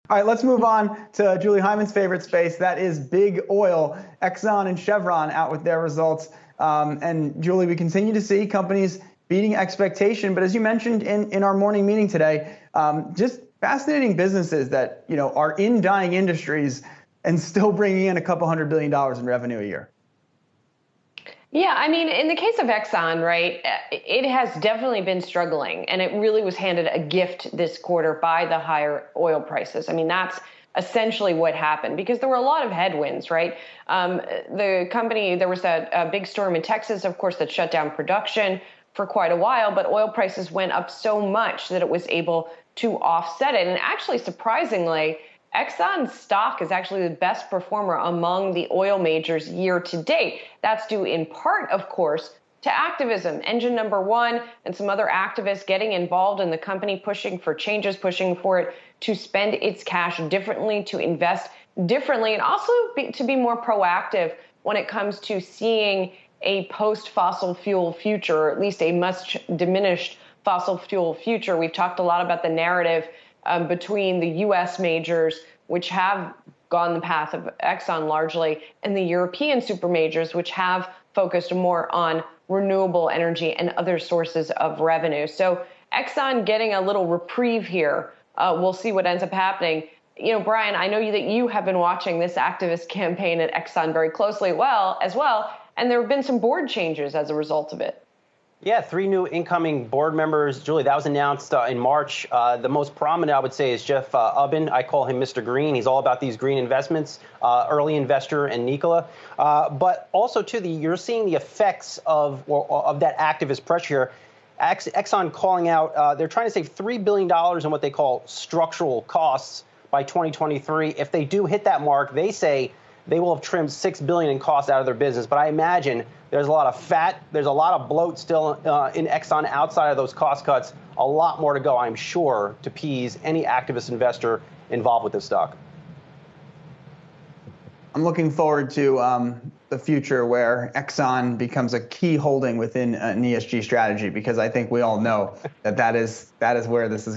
All right, let's move on to Julie Hyman's favorite space. That is big oil. Exxon and Chevron out with their results. And Julie, we continue to see companies beating expectation. But as you mentioned in our morning meeting today, just fascinating businesses that are in dying industries and still bringing in a couple $100 billion in revenue a year. Yeah, I mean, in the case of Exxon, right, it has definitely been struggling, and it really was handed a gift this quarter by the higher oil prices. I mean, that's essentially what happened because there were a lot of headwinds, right? The company, there was a big storm in Texas, of course, that shut down production for quite a while, but oil prices went up so much that it was able to offset it. And actually, surprisingly, Exxon's stock is actually the best performer among the oil majors year to date. That's due in part, of course, to activism. Engine number one and some other activists getting involved in the company, pushing for changes, pushing for it to spend its cash differently, to invest differently, and also to be more proactive when it comes to seeing a post-fossil fuel future, or at least a much diminished fossil fuel future. We've talked a lot about the narrative between the U.S. majors, which have gone the path of Exxon largely, and the European super majors, which have focused more on renewable energy and other sources of revenue. So Exxon getting a little reprieve here. We'll see what ends up happening. Brian, I know that you have been watching this activist campaign at Exxon very closely as well, and there have been some board changes as a result of it. Yeah, 3 new incoming board members. Julie, that was announced in March. The most prominent, I would say, is Jeff Ubben. I call him Mr. Green. He's all about these green investments, early investor in Nikola. But also, too, you're seeing the effects of that activist pressure here. Exxon calling out, they're trying to save $3 billion in what they call structural costs by 2023. If they do hit that mark, they say they will have trimmed $6 billion in costs out of their business. But I imagine there's a lot of fat, there's a lot of bloat still in Exxon outside of those cost cuts. A lot more to go, I'm sure, to appease any activist investor involved with this stock. I'm looking forward to the future where Exxon becomes a key holding within an ESG strategy, because I think we all know that is where this is